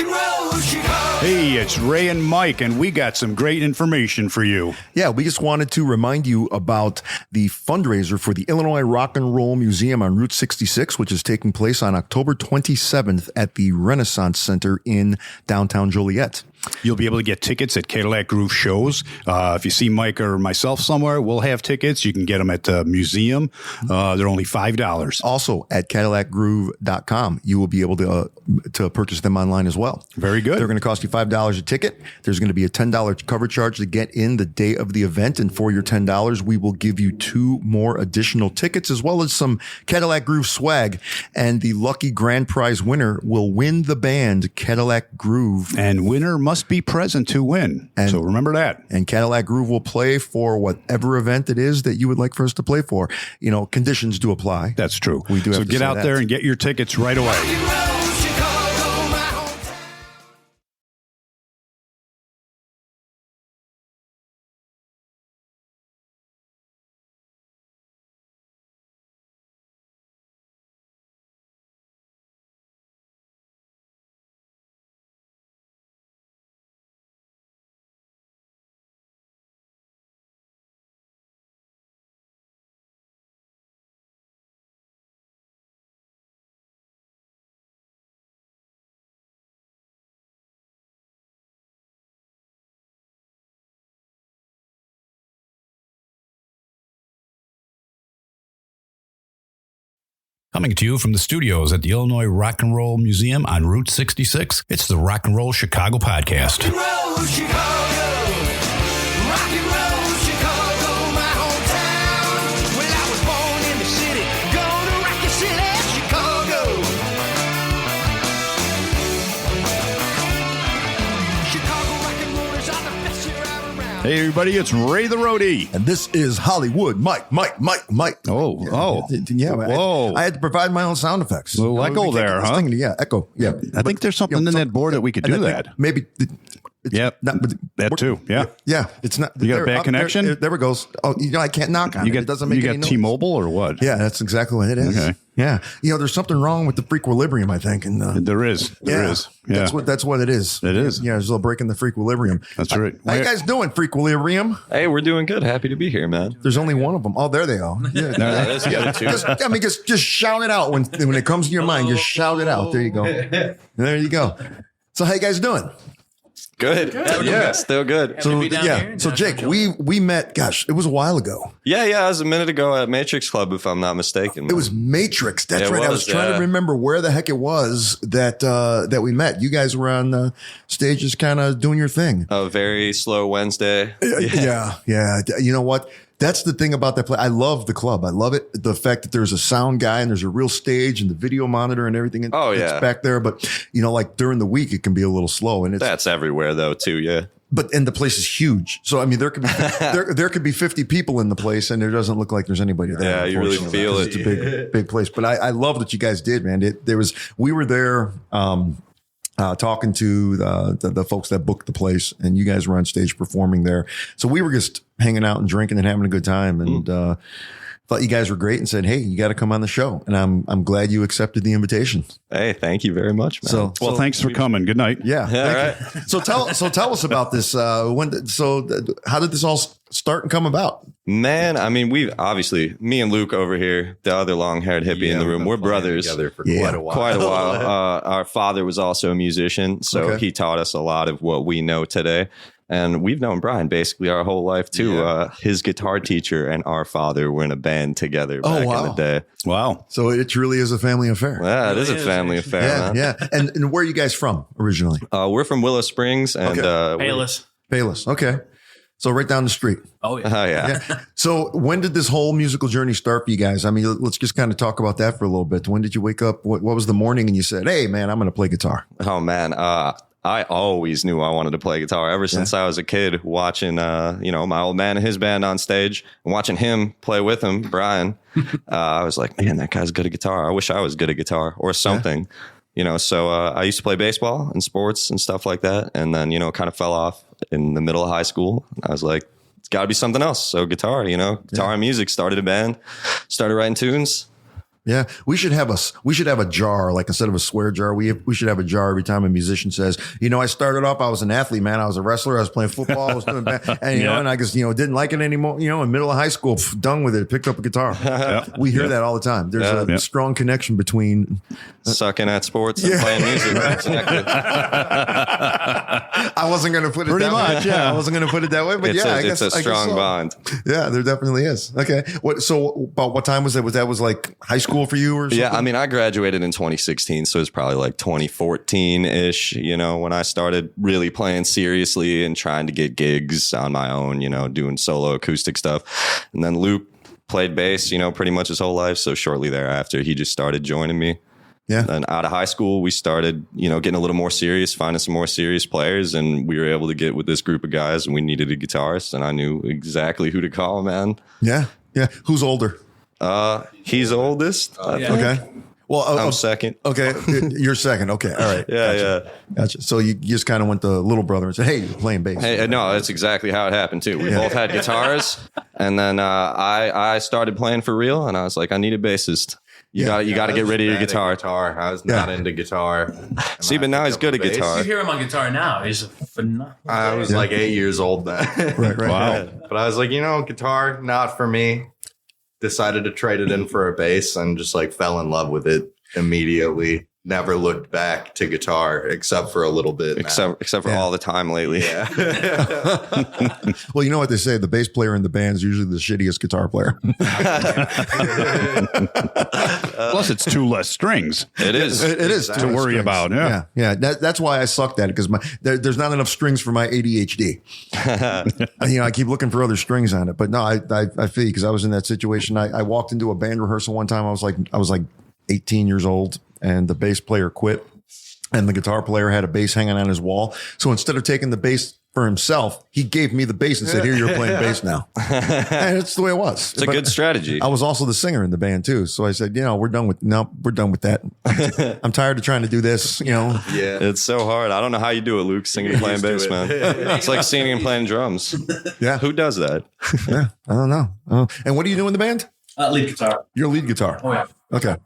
and roll, Chicago. Hey, it's Ray and Mike, and we got some great information for you. Yeah, we just wanted to remind you about the fundraiser for the Illinois Rock and Roll Museum on Route 66, which is taking place on October 27th at the Renaissance Center in downtown Joliet. You'll be able to get tickets at Cadillac Groove shows. If you see Mike or myself somewhere, we'll have tickets. You can get them at the museum. They're only $5. Also at CadillacGroove.com, you will be able to purchase them online as well. Very good. They're going to cost you $5 a ticket. There's going to be a $10 cover charge to get in the day of the event. And for your $10, we will give you 2 more additional tickets as well as some Cadillac Groove swag. And the lucky grand prize winner will win the band Cadillac Groove. And winner must be present to win. So remember that. And Cadillac Groove will play for whatever event it is that you would like for us to play for. You know, conditions do apply. That's true. We do have so to get say out that. there and get your tickets right away. Rock and roll, Chicago, my hometown. Coming to you from the studios at the Illinois Rock and Roll Museum on Route 66, it's the Rock and Roll Chicago podcast. Rock and roll, Chicago. Rock and roll, Chicago, my hometown. Well, I was born in the city, gonna rock the city, Chicago. Chicago rock and rollers are the best here out around. Hey, everybody, it's Ray the Roadie. And this is Hollywood. Mike. Yeah. Whoa. I had to provide my own sound effects. A little echo there, huh? Yeah, echo. Yeah. I think there's something in that board that we could do that. Maybe. Yep. That too. Yeah. Yeah. It's not. You got a bad there- connection? There it goes. Oh, I can't knock on it. It doesn't make any noise. T-Mobile or what? Yeah, that's exactly what it is. Okay. Yeah. There's something wrong with the Frequilibrium, I think. And There is. There is. Yeah. That's what it is. It is. Yeah, there's a little break in the Frequilibrium. That's right. How you guys doing, Frequilibrium? Hey, we're doing good. Happy to be here, man. There's only one of them. Oh, there they are. Yeah. That's good too. Just shout it out when it comes to your mind. Just shout it out. There you go. There you go. So how you guys doing? Good. Yeah, still good. So Jake, we met. Gosh, it was a while ago. Yeah. It was a minute ago at Matrix Club, if I'm not mistaken. It was Matrix. That's It right. I was, was trying to remember where the heck it was that we met. You guys were on the stages, kind of doing your thing. A very slow Wednesday. Yeah. You know what? That's the thing about that play. I love the club. I love it. The fact that there's a sound guy and there's a real stage and the video monitor and everything that's back there. But, like during the week, it can be a little slow. And That's everywhere, though, too. Yeah. And the place is huge. So, I mean, there could be 50 people in the place and it doesn't look like there's anybody there. Yeah, you really feel it. It's a big place. But I love that you guys did, man. We were there, talking to the folks that booked the place, and you guys were on stage performing there. So we were just hanging out and drinking and having a good time, and thought you guys were great, and said, "Hey, you got to come on the show." And I'm glid you accepted the invitation. Hey, thank you very much, man. Well, thanks for coming. Good night. Yeah. All right. So tell us about this. How did this all start and come about? Man, I mean, me and Luke over here, the other long-haired hippie in the room, we're brothers. Together for quite a while. Quite a while. Our father was also a musician, so he taught us a lot of what we know today. And we've known Brian basically our whole life too. Yeah. His guitar teacher and our father were in a band together back in the day. Wow. So it truly is a family affair. Yeah, it is a family affair. Man. Yeah. And where are you guys from originally? We're from Willow Springs and Payless. Okay. So right down the street. Oh, yeah. Yeah. So when did this whole musical journey start for you guys? I mean, let's just kind of talk about that for a little bit. When did you wake up? What was the morning and you said, "Hey, man, I'm going to play guitar"? Oh, man. I always knew I wanted to play guitar ever since I was a kid, watching, my old man and his band on stage and watching him play with him, Brian. I was like, man, that guy's good at guitar. I wish I was good at guitar or something, So I used to play baseball and sports and stuff like that. And then, kind of fell off in the middle of high school. I was like, it's got to be something else. So guitar and music, started a band, started writing tunes. Yeah, we should have a jar, like instead of a swear jar, we should have a jar every time a musician says, I started off, I was an athlete, man. I was a wrestler. I was playing football. I was doing bad, and and I just didn't like it anymore. In middle of high school, done with it. Picked up a guitar. We hear that all the time. There's a strong connection between sucking at sports and playing music. Exactly. I wasn't going to put it Pretty that much, way. yeah. I wasn't going to put it that way, but It's I a guess strong so. bond. Yeah, there definitely is. Okay, so about what time was that? Was like high school for you or something? Yeah, I mean, I graduated in 2016, so it was probably like 2014-ish, when I started really playing seriously and trying to get gigs on my own, doing solo acoustic stuff. And then Luke played bass, pretty much his whole life. So shortly thereafter, he just started joining me. Yeah. And out of high school, we started, getting a little more serious, finding some more serious players. And we were able to get with this group of guys, and we needed a guitarist. And I knew exactly who to call, man. Yeah. Yeah. Who's older? He's oldest. Okay. Well, I'm second. Okay. You're second. Okay. All right. Yeah. Gotcha. So you just kind of went to little brother and said, hey, you're playing bass. Hey, no, that's exactly how it happened too. We both had guitars, and then I started playing for real, and I was like, I need a bassist. You got to get rid of your guitar. I was not into guitar. See, but now he's good at guitar. You hear him on guitar now. He's phenomenal. I was like 8 years old then. Right. Wow. But I was like, guitar, not for me. Decided to trade it in for a bass and just like fell in love with it immediately. Never looked back to guitar except for a little bit. Except for all the time lately. Yeah. Well, you know what they say? The bass player in the band is usually the shittiest guitar player. Plus, it's two less strings It is. It is to worry about. Yeah. Yeah. That's why I sucked at it, because there's not enough strings for my ADHD. I keep looking for other strings on it, but no, I feel you, because I was in that situation. I walked into a band rehearsal one time. I was like 18 years old, and the bass player quit, and the guitar player had a bass hanging on his wall. So instead of taking the bass for himself, he gave me the bass and said, here, you're playing bass now. And it's the way it was. It's a good strategy. I was also the singer in the band too. So I said, we're done with that. I'm tired of trying to do this, Yeah. It's so hard. I don't know how you do it, Luke, singing and playing bass, man. It's like singing and playing drums. Yeah. Who does that? Yeah. I don't know. And what do you do in the band? Lead guitar. You're lead guitar. Oh, yeah. Okay.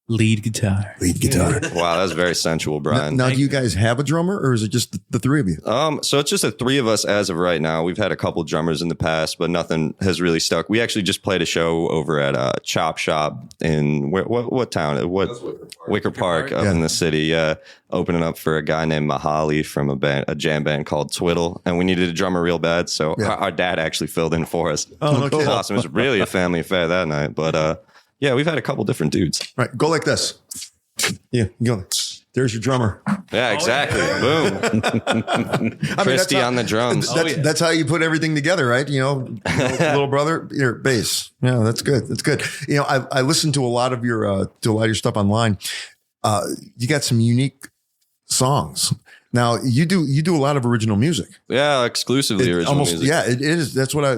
Lead guitar. Lead guitar. Wow, that's very sensual, Brian. Now, do you guys have a drummer, or is it just the three of you? So it's just the three of us as of right now. We've had a couple drummers in the past, but nothing has really stuck. We actually just played a show over at Chop Shop in what town? Wicker Park up in the city. Opening up for a guy named Mahali from a jam band called Twiddle, and we needed a drummer real bad, so our dad actually filled in for us. Oh, It was awesome. It was really a family affair that night, but yeah, we've had a couple different dudes. Right. Go like this. Yeah. Go. There's your drummer. Yeah, exactly. Boom. Christy on the drums. That's how you put everything together, right? Little brother, your bass. Yeah, that's good. That's good. I listened to a lot of your stuff online. You got some unique songs. Now you do a lot of original music. Yeah, exclusively original music. Yeah, it is. That's what I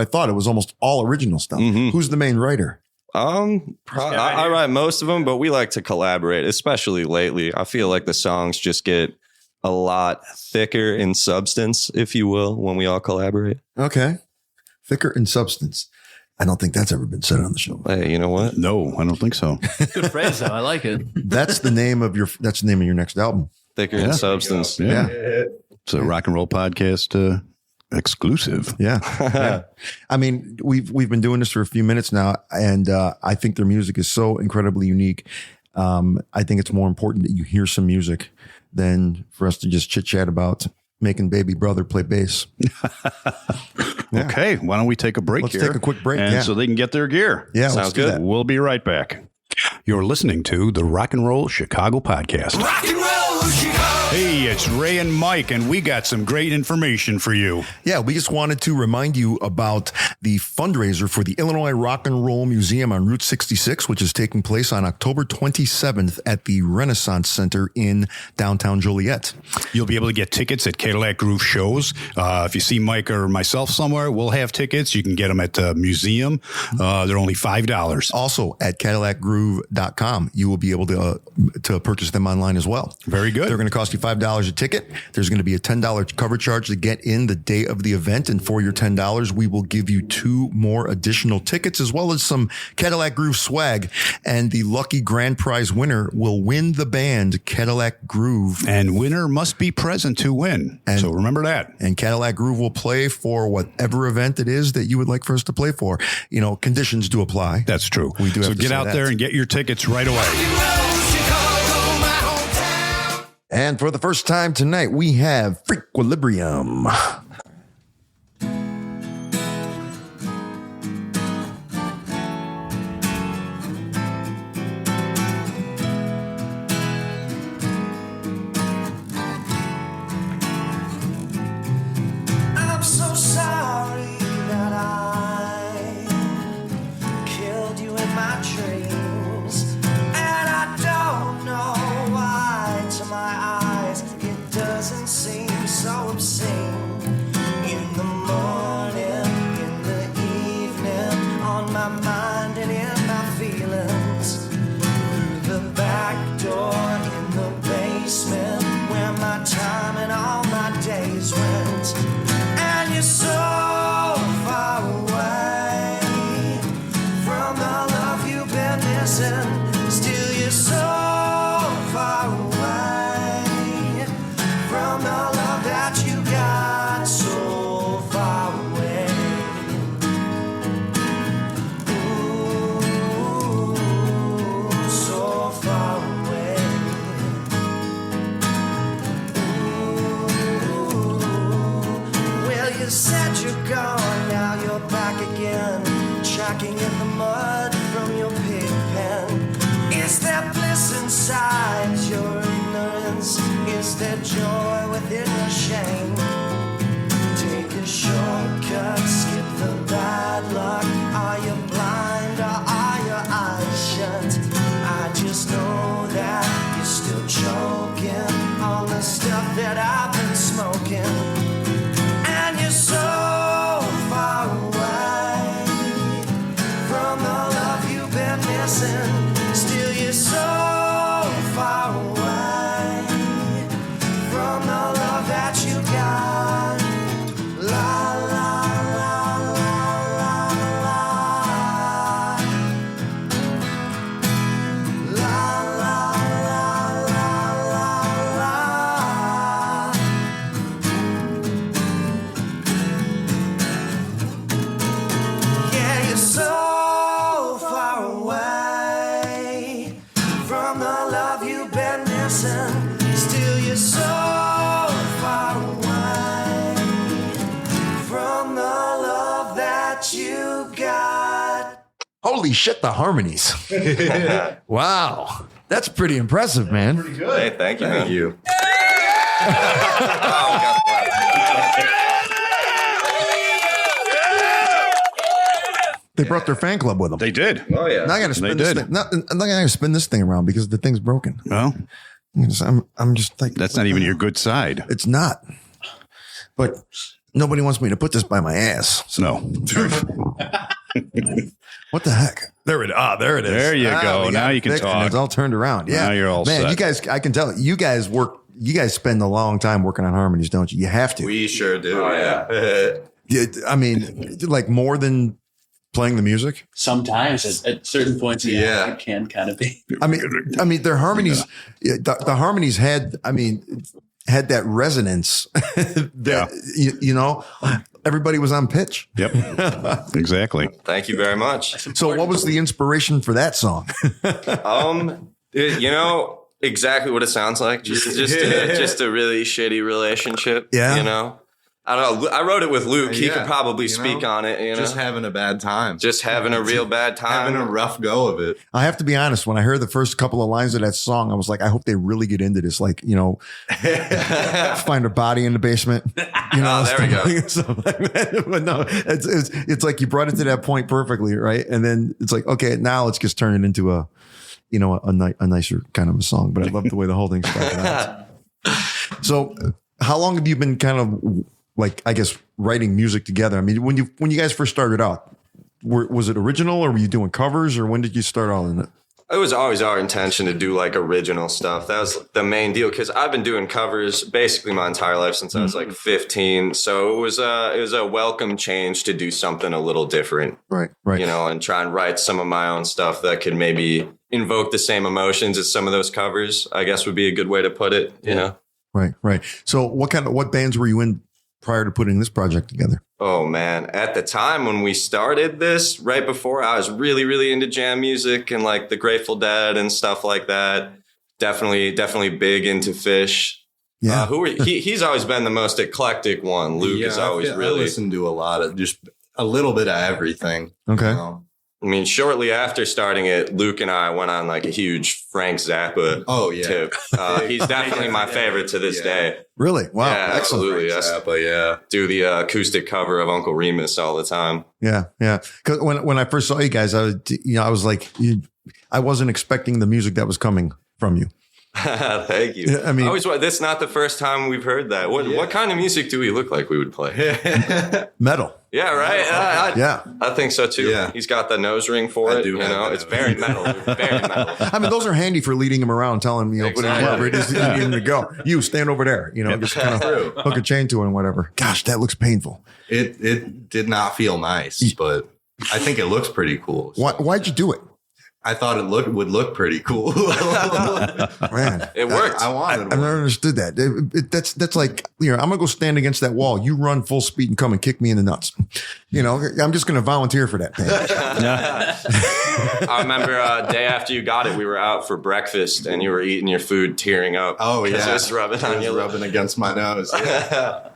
thought. It was almost all original stuff. Mm-hmm. Who's the main writer? I write most of them, but we like to collaborate, especially lately. I feel like the songs just get a lot thicker in substance, if you will, when we all collaborate. Okay. Thicker in substance. I don't think that's ever been said on the show. Hey, you know what? No, I don't think so. Good phrase, though. I like it. That's the name of your next album. Thicker in substance. Yeah. It's a rock and roll podcast exclusive. Yeah. I mean, we've been doing this for a few minutes now, and I think their music is so incredibly unique. I think it's more important that you hear some music than for us to just chit chat about making baby brother play bass. Okay, why don't we take a break Let's here? take a quick break, and yeah. so they can get their gear. Yeah, Sounds let's do good. that. We'll be right back. You're listening to the Rock and Roll Chicago Podcast. Rock and roll Chicago. Hey, it's Ray and Mike, and we got some great information for you. Yeah, we just wanted to remind you about the fundraiser for the Illinois Rock and Roll Museum on Route 66, which is taking place on October 27th at the Renaissance Center in downtown Joliet. You'll be able to get tickets at Cadillac Groove shows. If you see Mike or myself somewhere, we'll have tickets. You can get them at the museum. They're only $5. Also at CadillacGroove.com, you will be able to purchase them online as well. Very good. They're going to cost you $5 a ticket. There's going to be a $10 cover charge to get in the day of the event. And for your $10, we will give you 2 more additional tickets, as well as some Cadillac Groove swag. And the lucky grand prize winner will win the band Cadillac Groove. And winner must be present to win. So remember that. And Cadillac Groove will play for whatever event it is that you would like for us to play for. You know, conditions do apply. That's true. We do have so to get say out that. there and get your tickets right away. Chicago, my hometown. And for the first time tonight, we have Frequilibrium. I'm so sorry that I killed you in my dreams, and I don't know why to my eyes it doesn't seem so obscene. In the morning, in the evening, on my mind and in my feelings, through the back door in the basement where my time and all my days went. And you're so far away from the love you've been missing. Still you're so far away from the love that you got. So far away. Ooh, so far away. Well, you said you're gone, now you're back again, tracking in the mud from your pig pen. Is there bliss inside your ignorance? Is there joy within your shame? Take a shortcut, skip the bad luck. Are you blind or are your eyes shut? I just know that you're still choking on the stuff that I've been smoking. And you're so far away from the love you've been missing. Still you're so far away from the love that you got. La la la la la la. La la la la la la. Yeah, you're so far away from the love you've been missing. Still, you're so far away from the love that you got. Holy shit, the harmonies. Wow. That's pretty impressive, man. Hey, thank you, man. Thank you. They brought their fan club with them. They did. Oh, yeah. Now I got to spin They this did. thing. I'm not going to spin this thing around because the thing's broken. Well, I'm just like, that's not even your good side. It's not. But nobody wants me to put this by my ass. So No. what the heck? There it is. There you go. we got Now it you can fixed and talk. It's all turned around. Yeah. Now you're all Man, set. you guys, I can tell you guys spend a long time working on harmonies, don't you? You have to. We sure do. Oh, yeah. Yeah, I mean, like more than playing the music. Sometimes at certain points, Yeah. it can kind of be. I mean, their harmonies, the harmonies had that resonance that, you know, everybody was on pitch. Yep. Exactly. Thank you very much. So what was the inspiration for that song? You know exactly what it sounds like. Just a really shitty relationship. Yeah. You know, I don't know. I wrote it with Luke. He Yeah, could probably you speak know, on it. You know, Just having a bad time. just having a real bad time. having a rough go of it. I have to be honest. When I heard the first couple of lines of that song, I was like, I hope they really get into this. Like, you know, find her body in the basement. You know, Oh, there we go. stuff like that. But no, it's like you brought it to that point perfectly, right? And then it's like, okay, now let's just turn it into a nicer kind of a song. But I love the way the whole thing started out. So, how long have you been kind of like, I guess, writing music together? I mean, when you guys first started out, was it original or were you doing covers or when did you start all in it? It was always our intention to do like original stuff. That was the main deal because I've been doing covers basically my entire life since I was like 15. So it was a welcome change to do something a little different. Right. You know, and try and write some of my own stuff that could maybe invoke the same emotions as some of those covers, I guess would be a good way to put it, you know? Right. So what bands were you in prior to putting this project together? Oh man, at the time when we started this, right before, I was really, really into jam music and like the Grateful Dead and stuff like that. Definitely big into Fish. Yeah. He's always been the most eclectic one. Luke is always I really listen to a lot of just a little bit of everything. Okay. You know? I mean, shortly after starting it, Luke and I went on like a huge Frank Zappa tip. He's definitely my favorite to this day. Really? Wow. Yeah, absolutely. Do the acoustic cover of Uncle Remus all the time. Yeah. Because when I first saw you guys, I was like, I wasn't expecting the music that was coming from you. Thank you. Yeah, I mean, this is not the first time we've heard that. What kind of music do we look like we would play? metal. Yeah, right. I think so too. Yeah. He's got the nose ring for it. You know, it's very metal. Very metal. I mean, those are handy for leading him around, telling him, put him wherever it is you need him to go. You stand over there, just kind of hook a chain to it and whatever. Gosh, that looks painful. It did not feel nice, but I think it looks pretty cool. So. Why'd you do it? I thought it would look pretty cool. Man, It worked. I've never understood that. That's like, I'm going to go stand against that wall. You run full speed and come and kick me in the nuts. I'm just going to volunteer for that. I remember day after you got it, we were out for breakfast and you were eating your food, tearing up. Oh, yeah. It was rubbing on you. Rubbing against my nose. Yeah.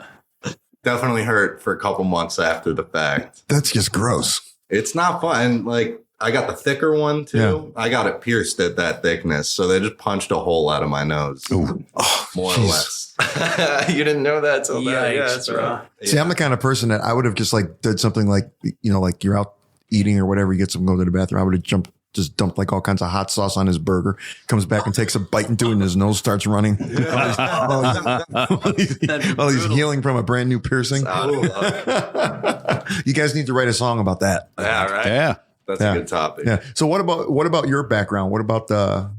Definitely hurt for a couple months after the fact. That's just gross. It's not fun. Like, I got the thicker one too. Yeah. I got it pierced at that thickness. So they just punched a hole out of my nose. Ooh. Oh, more or less. You didn't know that till that. Yeah, that's right. See, I'm the kind of person that I would have just like did something like, like you're out eating or whatever, you get some, go to the bathroom. I would have just dumped like all kinds of hot sauce on his burger, comes back and takes a bite into it and his nose starts running. While he's healing from a brand new piercing. You guys need to write a song about that. Yeah, right. Yeah. That's a good topic. Yeah. So what about your background? What about the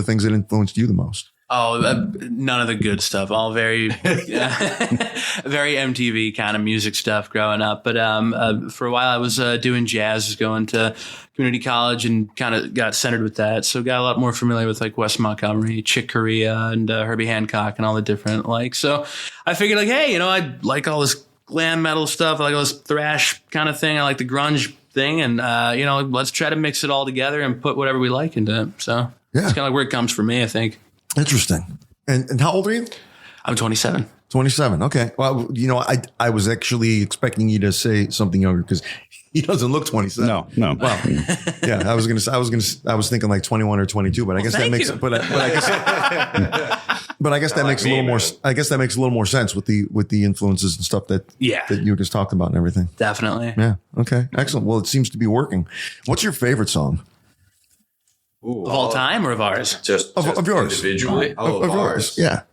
things that influenced you the most? Oh, none of the good stuff. All very, very MTV kind of music stuff growing up. But for a while, I was doing jazz, going to community college, and kind of got centered with that. So got a lot more familiar with like Wes Montgomery, Chick Corea, and Herbie Hancock, and all the different So I figured like, hey, I like all this glam metal stuff. I like all this thrash kind of thing. I like the grunge thing, and let's try to mix it all together and put whatever we like into it. So it's kind of like where it comes from me, I think. Interesting. And how old are you? I'm 27. 27. Okay. Well, I was actually expecting you to say something younger because he doesn't look 27. No. Wow. Yeah. I was thinking like 21 or 22, but I guess that makes, but I guess that makes a little more, I guess that makes a little more sense with the influences and stuff that you just talked about and everything. Definitely. Yeah. Okay. Excellent. Well, it seems to be working. What's your favorite song? Ooh, of all time or of ours? Just of yours. Individually? Of yours. Yeah.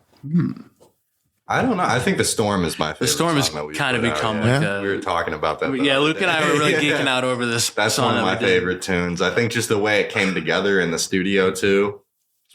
I don't know. I think The Storm is my favorite. The Storm has kind of become like a... We were talking about that. Yeah, Luke and I were really geeking out over this That's song. One of my favorite tunes. I think just the way it came together in the studio, too.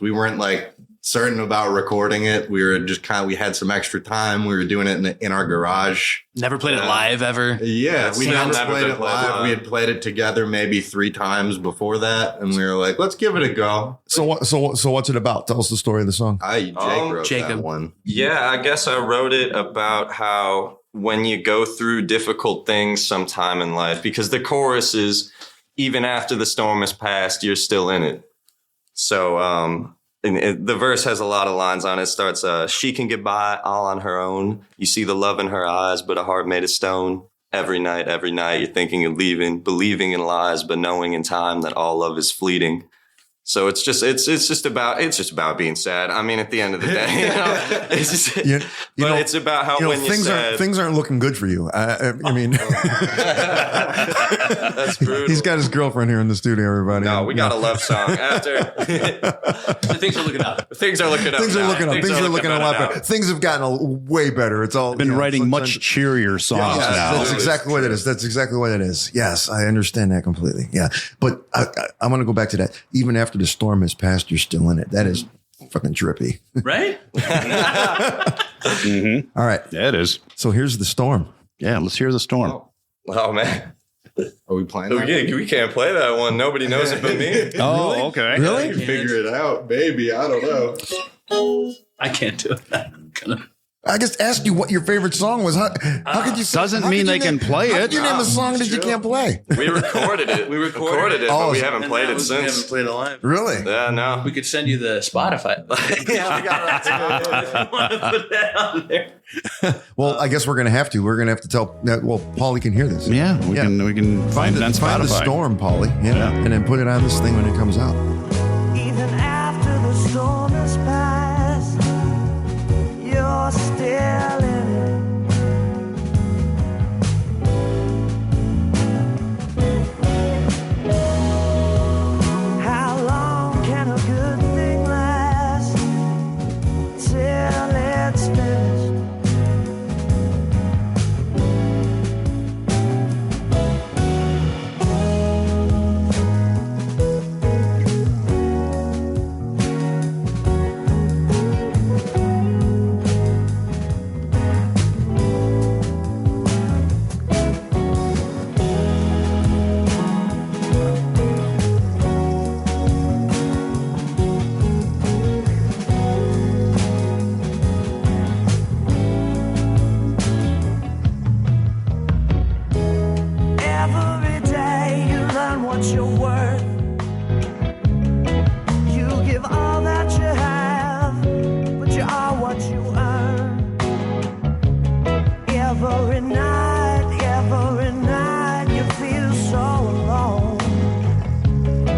We weren't like certain about recording it. We were just we had some extra time. We were doing it in our garage. Never played it live ever. Yeah, we never played it live. We had played it together maybe 3 times before that, and we were like, let's give it a go. So what's it about? Tell us the story of the song. Jake wrote that one. Yeah, I guess I wrote it about how when you go through difficult things sometime in life, because the chorus is, even after the storm has passed, you're still in it. So, the verse has a lot of lines on it. It starts, she can get by all on her own. You see the love in her eyes, but a heart made of stone. Every night, you're thinking of leaving, believing in lies, but knowing in time that all love is fleeting. So it's just about being sad. I mean, at the end of the day, it's just, it's about how when things aren't looking good for you. I mean, that's brutal. He's got his girlfriend here in the studio. Everybody, no, we got a love song after. Things are looking up. Things are looking up. Things are looking a lot better. Things have gotten way better. It's all been writing much cheerier songs now. That's exactly what it is. That's exactly what it is. Yes, I understand that completely. Yeah, but I'm going to go back to that. Even after the storm has passed, you're still in it. That is fucking trippy. Right? All right. Yeah, it is. So here's the storm. Yeah, let's hear the storm. Oh man. Are we playing? We can't play that one. Nobody knows it but me. Oh, okay. Really? I can figure it out, maybe. I don't know. I can't do it. I'm gonna- I just asked you what your favorite song was. How could you? Doesn't how mean could they you can name- play how it. could you name a song that you can't play? We recorded it. We recorded it, Oh, but we so- haven't played it We haven't since. played it live. Really? Yeah, no. We could send you the Spotify. Yeah, we got that. Want to put that on there? Well, I guess we're going to have to. We're going to have to tell. Well, Paulie can hear this. Yeah, we can find it on Find the Spotify. storm, Paulie. Yeah. And then put it on this thing when it comes out. Even after the storm has passed, you're still in it. How long can a good thing last till it's finished? Every day you learn what you're worth. You give all that you have, but you are what you earn. Every night you feel so alone.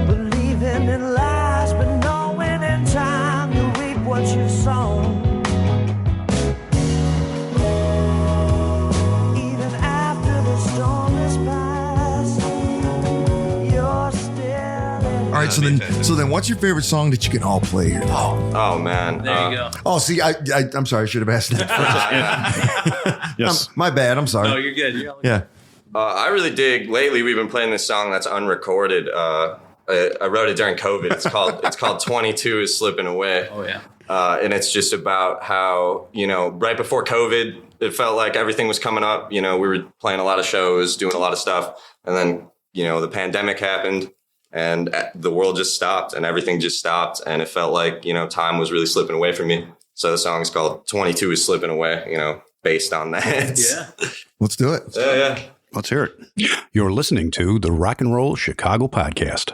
Believing in lies, but knowing in time you reap what you've sown. Even after the storm is past, you're still in All right. So then, what's your favorite song that you can all play here? Oh man. There you go. Oh, see, I'm sorry. I should have asked that. Yes. My bad. I'm sorry. Oh, you're good. You're all good. Yeah. I really dig. Lately, we've been playing this song that's unrecorded. I wrote it during COVID. It's called 22 is Slipping Away. Oh yeah. And it's just about how, right before COVID, it felt like everything was coming up. We were playing a lot of shows, doing a lot of stuff. And then, the pandemic happened and the world just stopped and everything just stopped. And it felt like, time was really slipping away from me. So the song's called 22 is Slipping Away, based on that. Yeah. Let's do it. Yeah. Let's hear it. You're listening to the Rock and Roll Chicago Podcast.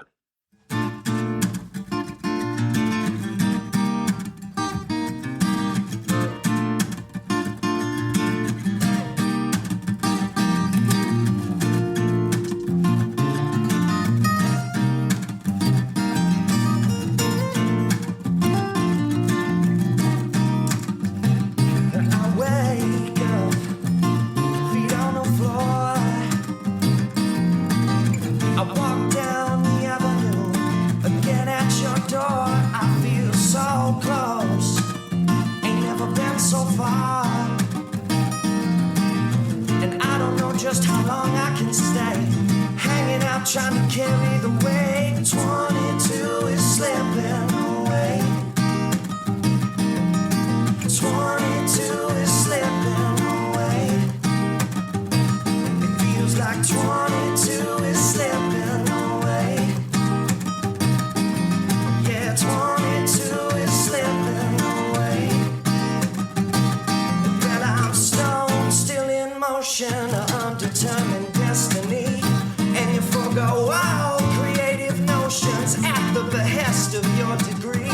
I wake up, feet on the floor. I walk down the avenue, again at your door. I feel so close, ain't never been so far. And I don't know just how long I can stay, hanging out trying to carry the weight. 22 is slipping away. 22 is slipping away. It feels like 22 is slipping away. Yeah, 22 is slipping away. But I'm stoned, still in motion, undetermined destiny. And you forgo all creative notions at the behest of your degree.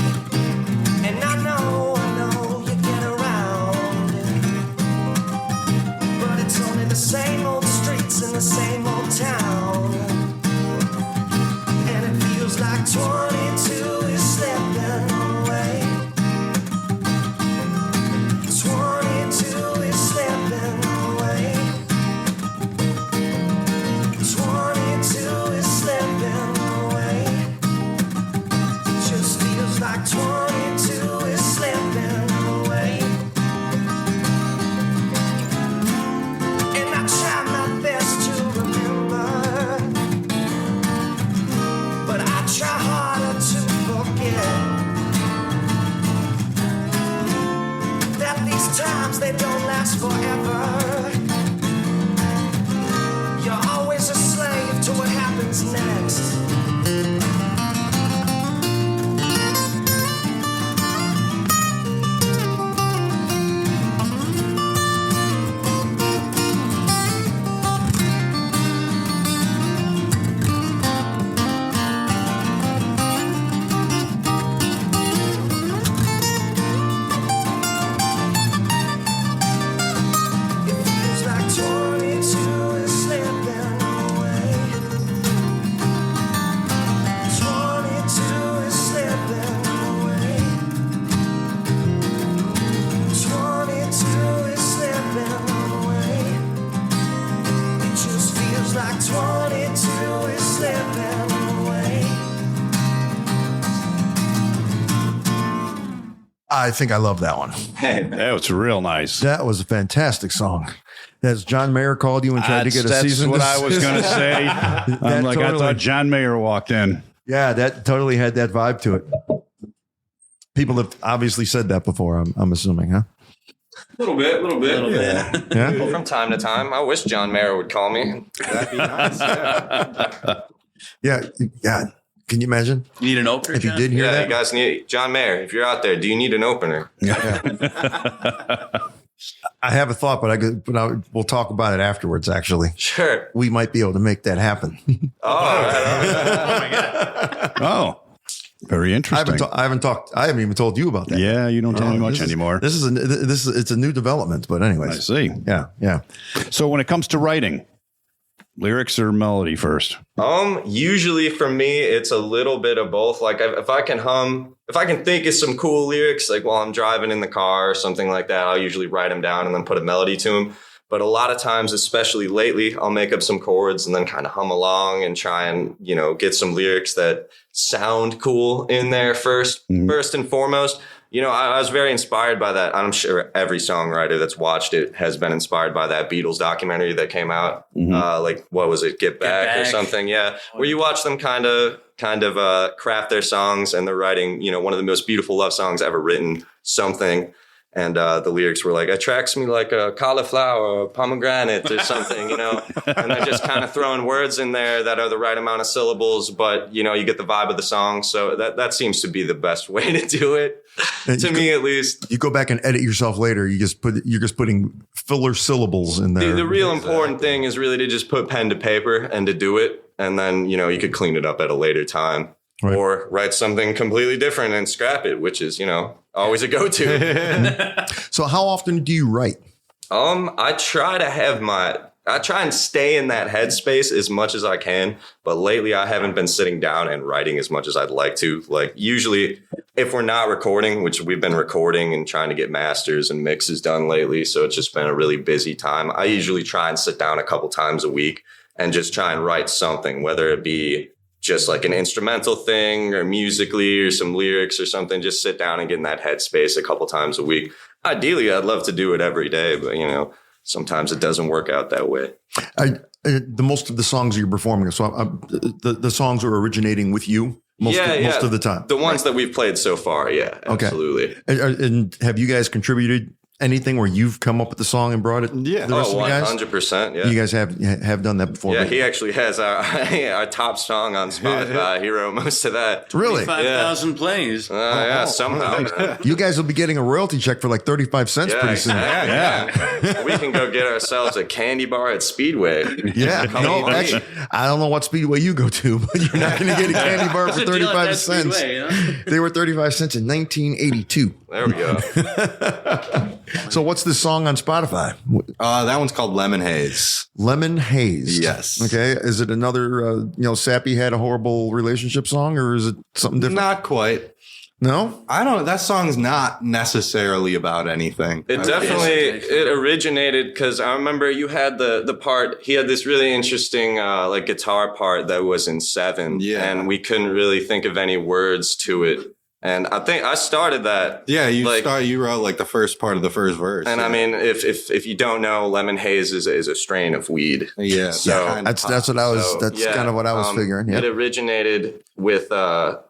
And I know you get around, but it's only the same old streets in the same old town. And it feels like 22 is slipping away. 22 is slipping away. times they don't last forever. You're always a slave to what happens next. I think I love that one. That was real nice. That was a fantastic song. Has John Mayer called you and tried to get a season? That's what I was going to say. I'm like, I thought John Mayer walked in. Yeah, that totally had that vibe to it. People have obviously said that before, I'm assuming, huh? A little bit. Yeah. Well, from time to time. I wish John Mayer would call me. That'd be nice. Yeah. Can you imagine? You need an opener? If you did hear Yeah, that? you guys need John Mayer. If you're out there, do you need an opener? I have a thought, we'll talk about it afterwards, actually. Sure. We might be able to make that happen. All right. Oh, very interesting. I haven't even told you about that. Yeah, you don't tell me much anymore. It's a new development, but anyways. I see. Yeah. So when it comes to writing, lyrics or melody first? Usually for me, it's a little bit of both. Like if I can think of some cool lyrics, like while I'm driving in the car or something like that, I'll usually write them down and then put a melody to them. But a lot of times, especially lately, I'll make up some chords and then kind of hum along and try and, get some lyrics that sound cool in there first and foremost. I was very inspired by that. I'm sure every songwriter that's watched it has been inspired by that Beatles documentary that came out. Like, what was it? Get Back or something. Yeah. Where you watch them kind of craft their songs, and they're writing, one of the most beautiful love songs ever written, Something. And the lyrics were like, attracts me like a cauliflower or pomegranate or something, and they're just kind of throwing words in there that are the right amount of syllables, but, you get the vibe of the song. So that seems to be the best way to do it, to me at least. You go back and edit yourself later. You're just putting filler syllables in there. The real important thing is really to just put pen to paper and to do it. And then, you could clean it up at a later time. Right. Or write something completely different and scrap it, which is, always a go-to. So how often do you write? I try and stay in that headspace as much as I can. But lately I haven't been sitting down and writing as much as I'd like to. Like usually if we're not recording, which we've been recording and trying to get masters and mixes done lately. So it's just been a really busy time. I usually try and sit down a couple times a week and just try and write something, whether it be just like an instrumental thing or musically or some lyrics or something. Just sit down and get in that headspace a couple times a week. Ideally, I'd love to do it every day, but sometimes it doesn't work out that way. The most of the songs you're performing, so the songs are originating with you most of the time. The ones that we've played so far, yeah, absolutely. Okay. And have you guys contributed anything where you've come up with the song and brought it? Yeah, the rest of you guys? 100%. Yeah, you guys have done that before. Yeah, he actually has our top song on Spotify. He wrote most of that. Really, 5,000 plays. Somehow. You guys will be getting a royalty check for like 35 cents pretty soon. Yeah. We can go get ourselves a candy bar at Speedway. Yeah, no, actually, I don't know what Speedway you go to, but you're not going to get a candy bar for 35 cents. Speedway, They were 35 cents in 1982. There we go. So what's this song on Spotify? That one's called Lemon Haze. Lemon Haze. Yes. Okay. Is it another, Sappy had a horrible relationship song, or is it something different? Not quite. No? I don't know. That song's not necessarily about anything. It originated because I remember you had the part, he had this really interesting guitar part that was in 7. Yeah. And we couldn't really think of any words to it. And I think I started that. Yeah, you wrote like the first part of the first verse. And I mean, if you don't know, lemon haze is a strain of weed. Yeah. So that's what I was. That's kind of what I was figuring. Yeah. It originated with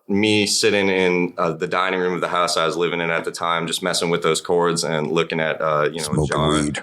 me sitting in the dining room of the house I was living in at the time, just messing with those chords and looking at a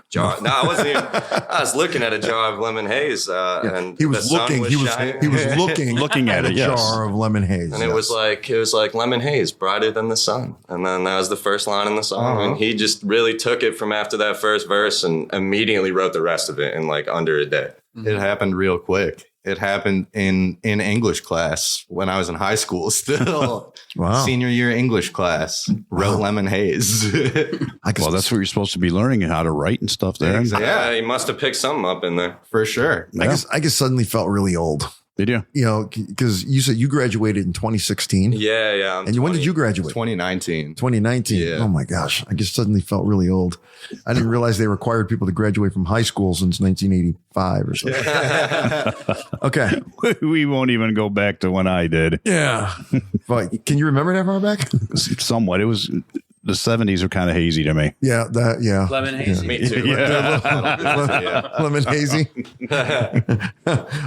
jar. No, I wasn't even. I was looking at a jar of lemon haze, and he was the sun looking. He was looking at a jar of lemon haze, and it was like lemon haze, brighter than the sun. And then that was the first line in the song, and he just really took it from after that first verse and immediately wrote the rest of it in like under a day. It happened real quick. It happened in English class when I was in high school still. Wow. Senior year English class. Wrote Lemon Haze. Well, that's what you're supposed to be learning, how to write and stuff there. Exactly. Yeah, he must have picked something up in there. For sure. Yeah. I guess suddenly felt really old. Did you? You know, because you said you graduated in 2016. Yeah. And when did you graduate? 2019. 2019. Yeah. Oh my gosh. I just suddenly felt really old. I didn't realize they required people to graduate from high school since 1985 or something. Okay. We won't even go back to when I did. Yeah. But can you remember that far back? Somewhat. It was the 70s are kind of hazy to me. Yeah. Lemon hazy. Me too. Lemon hazy.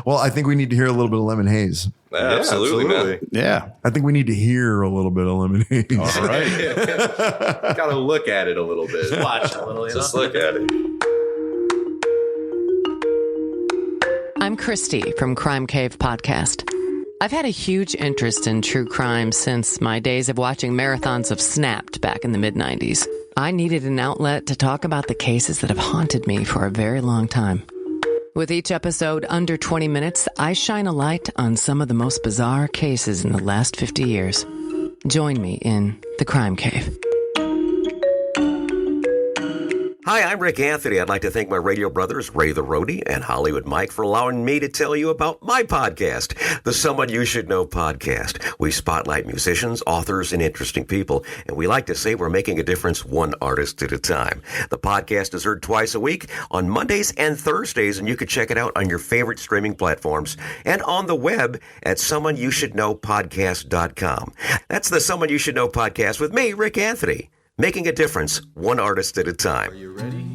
Well, I think we need to hear a little bit of lemon haze. Absolutely, man. Yeah. I think we need to hear a little bit of lemon haze. All right. Got to look at it a little bit. Watch a little. Just look at it. I'm Christy from Crime Cave Podcast. I've had a huge interest in true crime since my days of watching marathons of Snapped back in the mid-90s. I needed an outlet to talk about the cases that have haunted me for a very long time. With each episode under 20 minutes, I shine a light on some of the most bizarre cases in the last 50 years. Join me in The Crime Cave. Hi, I'm Rick Anthony. I'd like to thank my radio brothers, Ray the Roadie and Hollywood Mike, for allowing me to tell you about my podcast, the Someone You Should Know podcast. We spotlight musicians, authors, and interesting people, and we like to say we're making a difference one artist at a time. The podcast is heard twice a week on Mondays and Thursdays, and you can check it out on your favorite streaming platforms and on the web at someoneyoushouldknowpodcast.com. That's the Someone You Should Know podcast with me, Rick Anthony. Making a difference, one artist at a time. Are you ready?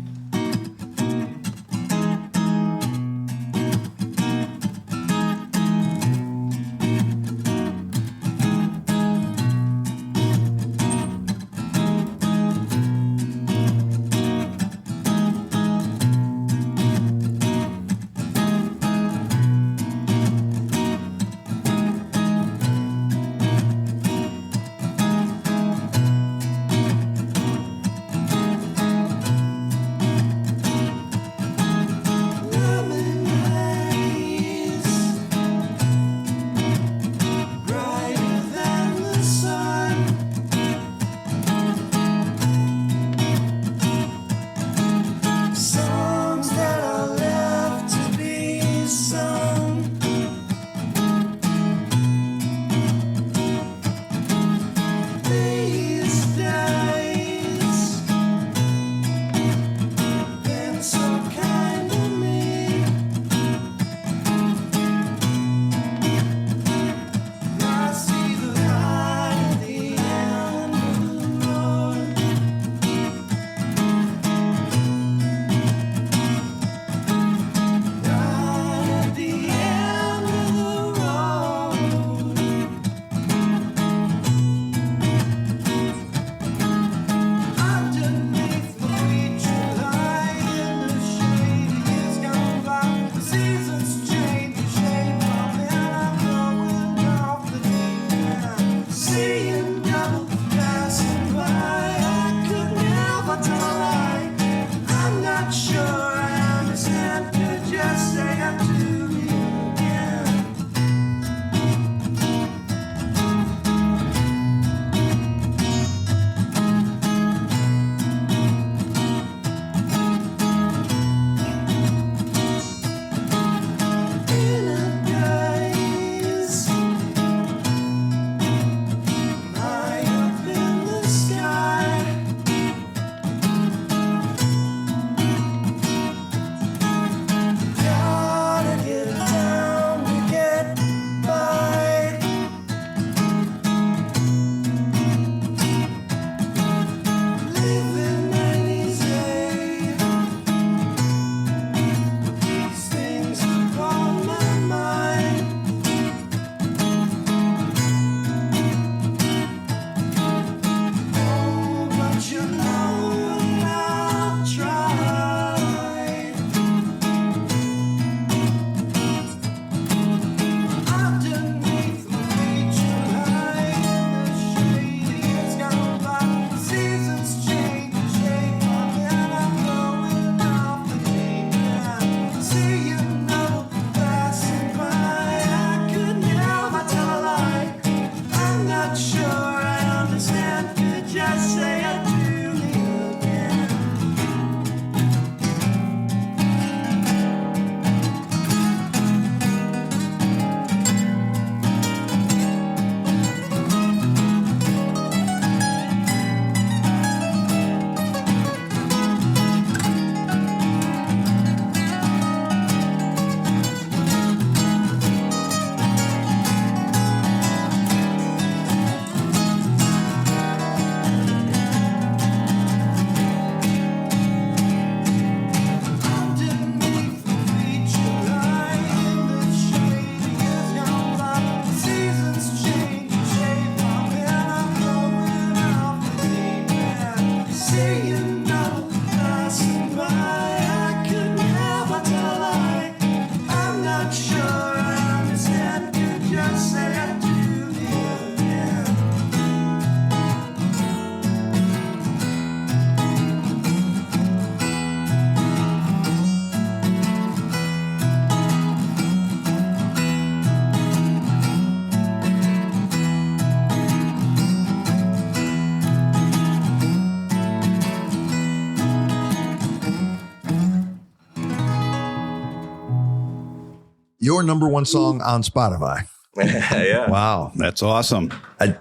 your number one song on Spotify. Yeah. Wow. That's awesome. I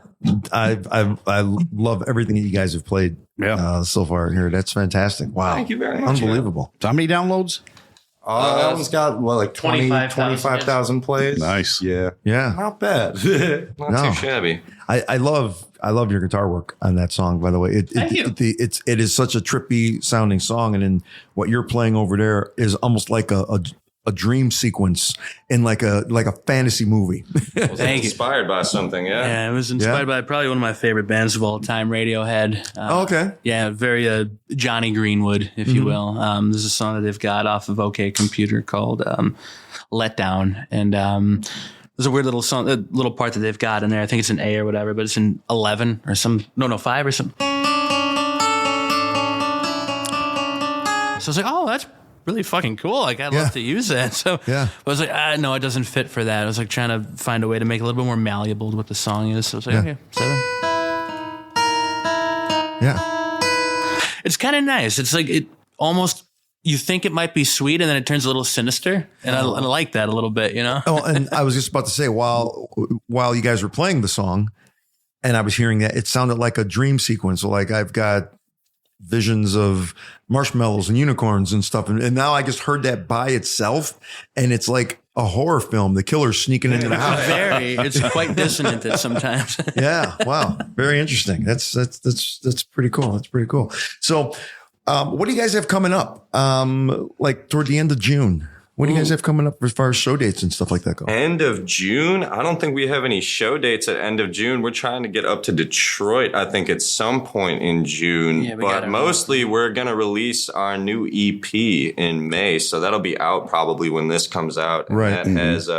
love everything that you guys have played so far here. That's fantastic. Wow. Thank you very much. Unbelievable. So how many downloads? That one's got like 25,000 plays. Nice. Yeah. Yeah. Not bad. Not No. too shabby. I love your guitar work on that song, by the way. Thank you. It is such a trippy sounding song. And then what you're playing over there is almost like a dream sequence in like a fantasy movie. Was Thank you. inspired by something, yeah. Yeah, it was inspired by probably one of my favorite bands of all time, Radiohead. Okay. Yeah, very Johnny Greenwood, if you will. There's a song that they've got off of OK Computer called Let Down. And there's a weird little song, a little part that they've got in there. I think it's an A or whatever, but it's in 11 or 5 or something. So I was like, oh, that's really fucking cool. Like, I'd love to use that. So I was like, no, it doesn't fit for that. I was like trying to find a way to make it a little bit more malleable to what the song is. So I was like, okay, 7. Yeah. It's kind of nice. It's like it almost, you think it might be sweet and then it turns a little sinister. And I like that a little bit, you know? Oh, and I was just about to say, while you guys were playing the song and I was hearing that, it sounded like a dream sequence. So like I've got visions of marshmallows and unicorns and stuff. And now I just heard that by itself. And it's like a horror film. The killer's sneaking into the house. It's quite dissonant at sometimes. Yeah. Wow. Very interesting. That's pretty cool. That's pretty cool. So, what do you guys have coming up? Like toward the end of June? What do you guys have coming up as far as show dates and stuff like that go? End of June? I don't think we have any show dates at end of June. We're trying to get up to Detroit, I think, at some point in June. Yeah, but mostly we're going to release our new EP in May. So that'll be out probably when this comes out. And Right. that has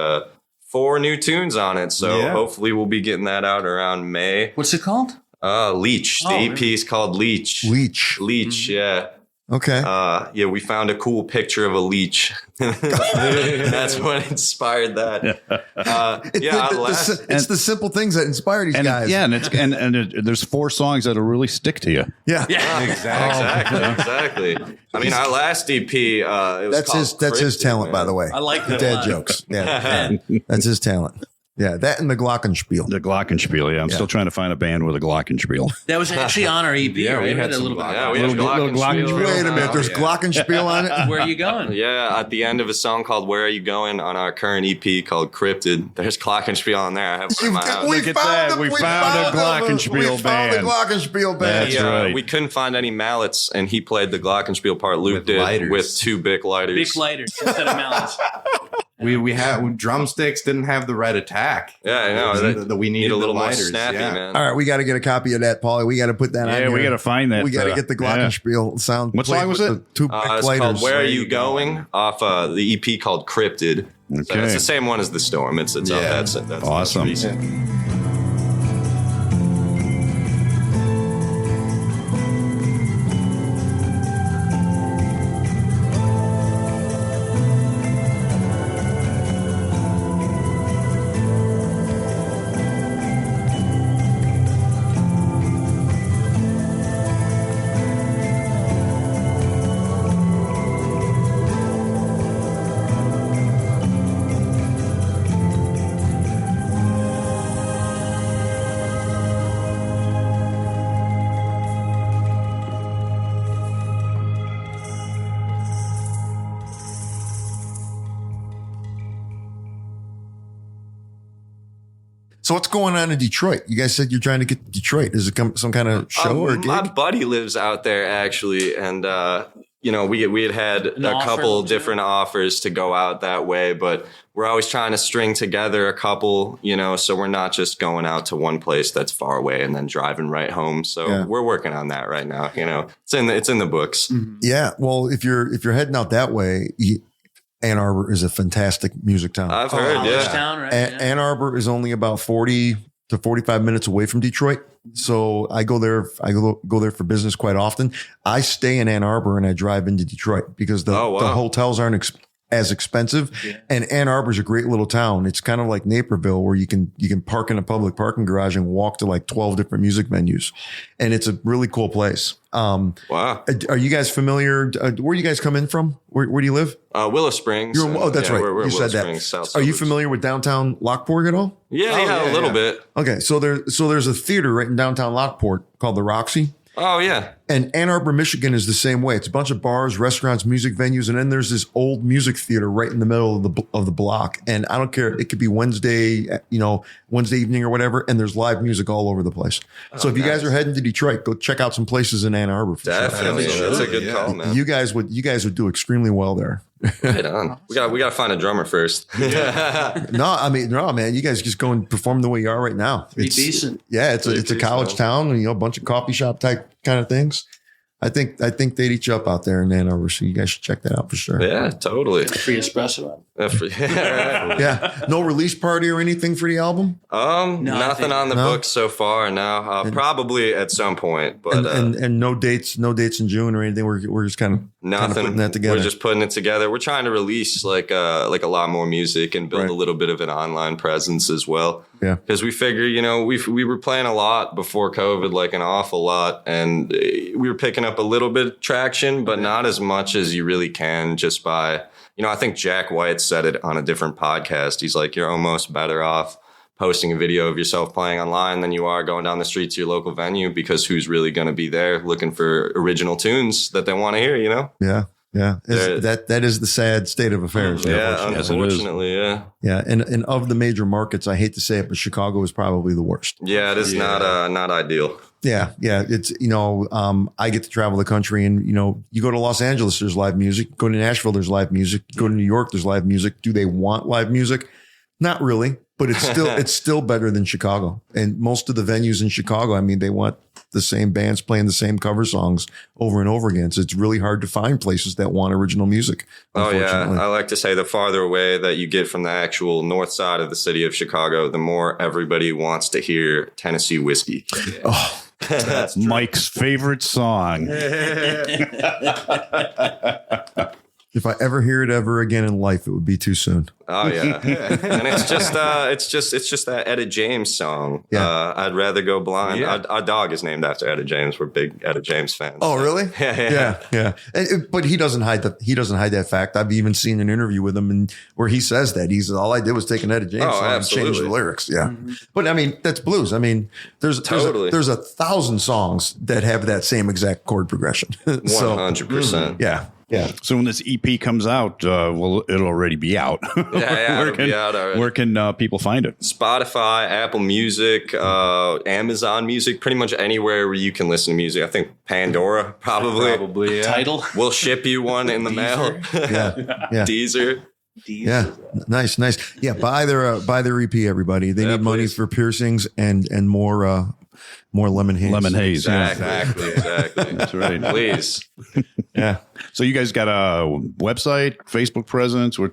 4 new tunes on it. So hopefully we'll be getting that out around May. What's it called? Leech. The EP is called Leech. Leech. Yeah. Okay. We found a cool picture of a leech. That's what inspired that. It's the simple things that inspire these guys. Yeah, and there's 4 songs that'll really stick to you. Yeah. Exactly. I mean, our last EP, it was that's his talent, by the way. I like the that a dad lot. jokes. Yeah. That's his talent. Yeah, that and the Glockenspiel. The Glockenspiel, yeah. I'm still trying to find a band with a Glockenspiel. That was actually on our EP, right? we had a some little bit. Yeah, we have Little Glockenspiel. Wait a minute, there's Glockenspiel on it? Where are you going? Yeah, at the end of a song called Where Are You Going on our current EP called Cryptid, there's Glockenspiel on there. I have it in my house. Look at that. We found a Glockenspiel band. We found a Glockenspiel band. That's right. We couldn't find any mallets, and he played the Glockenspiel part. Luke With did lighters. with 2 big lighters. Big lighters instead of mallets. We had drumsticks didn't have the right attack. Yeah, I know. We need needed a little the more lighters, snappy, man. All right, we got to get a copy of that, Paulie. We got to put that on Yeah, here. we got to find that. We got to get the Glockenspiel sound. What played song was with it? The 2 big It's lighters. called Where Are You Going off the EP called Cryptid. So Okay. it's the same one as The Storm. It's that's Awesome. recent. So what's going on in Detroit? You guys said you're trying to get to Detroit. Is it some kind of show or gig? My buddy lives out there actually, and we had a couple different offers to go out that way, but we're always trying to string together a couple, so we're not just going out to one place that's far away and then driving right home. So we're working on that right now. It's in the books. Mm-hmm. Yeah. Well, if you're heading out that way, Ann Arbor is a fantastic music town. I've heard, College yeah. town, right? Ann Arbor is only about 40 to 45 minutes away from Detroit. So I go there. I go there for business quite often. I stay in Ann Arbor and I drive into Detroit because the hotels aren't as expensive. And Ann Arbor's a great little town. It's kind of like Naperville, where you can park in a public parking garage and walk to like 12 different music venues. And it's a really cool place. Wow. Are you guys familiar? Where you guys come in from? Where do you live? Willow Springs. That's right. We're You Willow said Springs, that. South Are you suburbs. familiar with downtown Lockport at all? Yeah, a little bit. Okay. So there's a theater right in downtown Lockport called the Roxy. Oh, yeah. And Ann Arbor, Michigan is the same way. It's a bunch of bars, restaurants, music venues, and then there's this old music theater right in the middle of the block. And I don't care. It could be Wednesday evening or whatever. And there's live music all over the place. So if you guys are heading to Detroit, go check out some places in Ann Arbor. For Definitely. Sure. That's a good call, man. You guys would do extremely well there. Right on. We got to find a drummer first. No, man. You guys just go and perform the way you are right now. It's decent. Yeah, it's a college town, and a bunch of coffee shop type kind of things. I think they'd eat you up out there in Ann Arbor, so you guys should check that out for sure. Yeah, totally. Free espresso. Yeah. No release party or anything for the album? Nothing on the books so far. No, probably at some point, but and no dates in June or anything. We're just kind of putting that together. We're just putting it together. We're trying to release like a lot more music and build a little bit of an online presence as well. Yeah, because we figure, we were playing a lot before COVID, like an awful lot, and we were picking up a little bit of traction, but not as much as you really can just by, I think Jack White said it on a different podcast. He's like, you're almost better off posting a video of yourself playing online than you are going down the street to your local venue, because who's really going to be there looking for original tunes that they want to hear, Yeah. Yeah, that is the sad state of affairs. Yeah, unfortunately, yeah. Yeah, and of the major markets, I hate to say it, but Chicago is probably the worst. Yeah, it is not ideal. Yeah. It's I get to travel the country, and you go to Los Angeles, there's live music. Go to Nashville, there's live music. Go to New York, there's live music. Do they want live music? Not really, but it's still better than Chicago. And most of the venues in Chicago, they want the same bands playing the same cover songs over and over again. So it's really hard to find places that want original music. Oh, yeah. I like to say the farther away that you get from the actual north side of the city of Chicago, the more everybody wants to hear Tennessee whiskey. Yeah. Oh, that's Mike's favorite song. If I ever hear it ever again in life, it would be too soon. Oh yeah, and it's just that Etta James song. Yeah. I'd rather go blind. Yeah. Our dog is named after Etta James. We're big Etta James fans. Oh really? Yeah. But he doesn't hide that fact. I've even seen an interview with him where he says that he says all I did was take an Etta James song and change the lyrics. Yeah, but that's blues. There's 1,000 songs that have that same exact chord progression. 100%. Yeah. Yeah. So when this EP comes out, it'll already be out. It'll be out already. Where can people find it? Spotify, Apple Music, Amazon Music, pretty much anywhere where you can listen to music. I think Pandora, probably. Yeah. Tidal. We'll ship you one in the mail. Yeah. Deezer. Yeah. Nice. Yeah. Buy their EP, everybody. They need money for piercings and more lemon haze. Lemon haze. Exactly. That's right. Please. Yeah. So you guys got a website, Facebook presence? We're on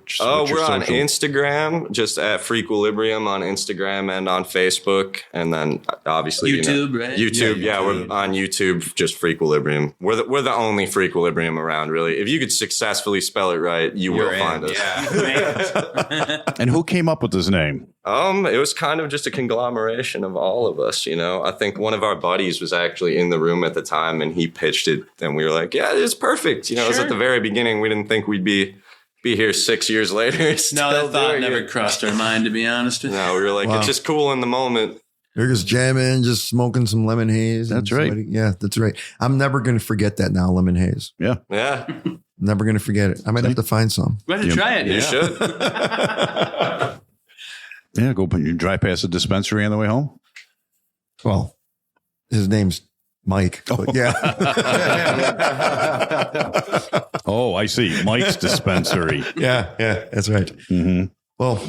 Instagram, just at Frequilibrium on Instagram and on Facebook. And then obviously YouTube, right? YouTube. Yeah, we're on YouTube, just Frequilibrium. We're the only Frequilibrium around, really. If you could successfully spell it right, you will find us. Yeah. And who came up with this name? It was kind of just a conglomeration of all of us, I think one of our buddies was actually in the room at the time and he pitched it and we were like, yeah, it's perfect. It was at the very beginning. We didn't think we'd be here 6 years later. No, that thought never crossed our mind, to be honest with you. No, we were like, It's just cool in the moment. They're just jamming, just smoking some lemon haze. That's right. Yeah, that's right. I'm never going to forget that now, lemon haze. Yeah. Never going to forget it. I might have to find some. We're going to try it. You should. Yeah, go drive past the dispensary on the way home. Well, his name's Mike. But yeah. Oh, I see. Mike's dispensary. Yeah, that's right. Mm-hmm. Well,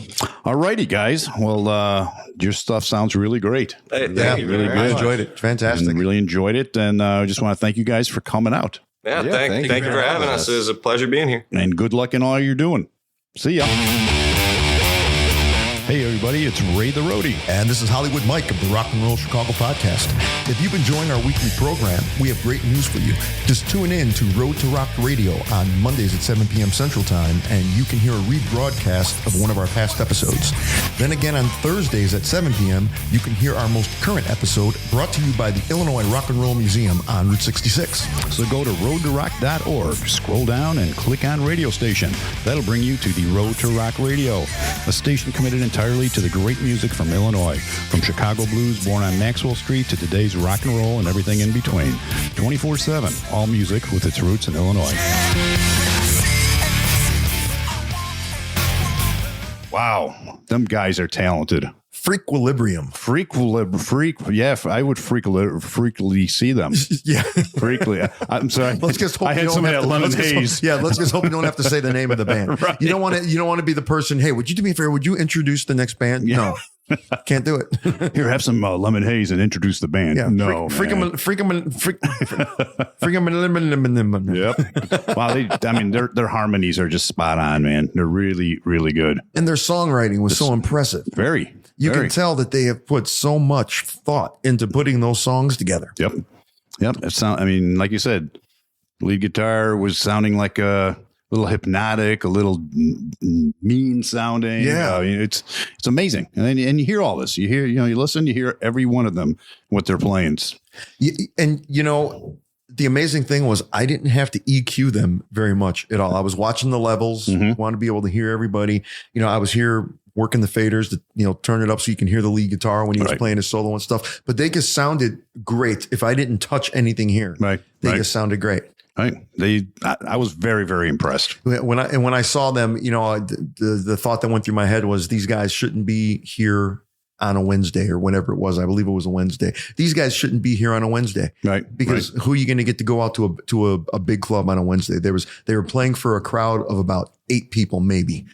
all righty, guys. Well, your stuff sounds really great. Hey, thank you. Really good. I enjoyed it. Fantastic. And really enjoyed it. And I just want to thank you guys for coming out. Yeah, thank you for having us. It was a pleasure being here. And good luck in all you're doing. See ya. Hey, everybody, it's Ray the Roadie. And this is Hollywood Mike of the Rock and Roll Chicago podcast. If you've been enjoying our weekly program, we have great news for you. Just tune in to Road to Rock Radio on Mondays at 7 p.m. Central Time, and you can hear a rebroadcast of one of our past episodes. Then again on Thursdays at 7 p.m., you can hear our most current episode brought to you by the Illinois Rock and Roll Museum on Route 66. So go to roadtorock.org, scroll down, and click on Radio Station. That'll bring you to the Road to Rock Radio, a station committed entirely to the great music from Illinois, from Chicago blues born on Maxwell Street to today's rock and roll and everything in between. 24/7, all music with its roots in Illinois. Wow, them guys are talented. Frequilibrium. I would freakily see them. Yeah. Freakily. I'm sorry. Let's just hope I had some of that lemon haze. Let's just hope you don't have to say the name of the band. Right. You don't want to be the person, hey, would you do me a favor? Would you introduce the next band? Yeah. No. Can't do it. Here, have some lemon haze and introduce the band. Yeah. No. Yep. Wow. Their harmonies are just spot on, man. They're really, really good. And their songwriting was so impressive. Very. You can tell that they have put so much thought into putting those songs together. Yep. Like you said, lead guitar was sounding like a little hypnotic, a little mean sounding. Yeah. It's amazing. And you hear all this. You hear, you listen, you hear every one of them, what they're playing. And, the amazing thing was I didn't have to EQ them very much at all. I was watching the levels, wanted to be able to hear everybody. I was here working the faders to, turn it up so you can hear the lead guitar when he was playing his solo and stuff. But they just sounded great. If I didn't touch anything here, they just sounded great. Right. I was very, very impressed. When I saw them, the thought that went through my head was these guys shouldn't be here on a Wednesday or whenever it was. I believe it was a Wednesday. These guys shouldn't be here on a Wednesday. Right. Because who are you going to get to go out to a big club on a Wednesday? They were playing for a crowd of about 8 people, maybe.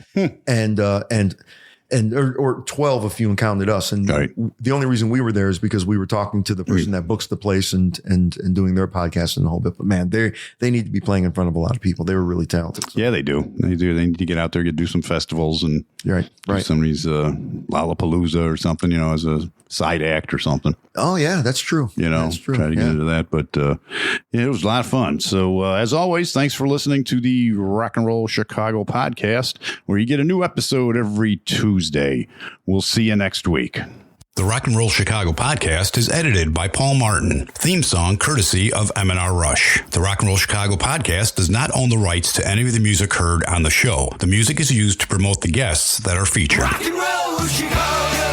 Or 12 if you counted us. And the only reason we were there is because we were talking to the person that books the place and doing their podcast and the whole bit. But man, they need to be playing in front of a lot of people. They were really talented. So. Yeah, they do. They do. They need to get out there, do some festivals and do some of these Lollapalooza or something, as a side act or something. Oh yeah, that's true. That's true. Try to get into that. But it was a lot of fun. So as always, thanks for listening to the Rock and Roll Chicago podcast, where you get a new episode every Tuesday. We'll see you next week. The Rock and Roll Chicago podcast is edited by Paul Martin. Theme song courtesy of M&R Rush. The Rock and Roll Chicago podcast does not own the rights to any of the music heard on the show. The music is used to promote the guests that are featured. Rock and Roll Chicago.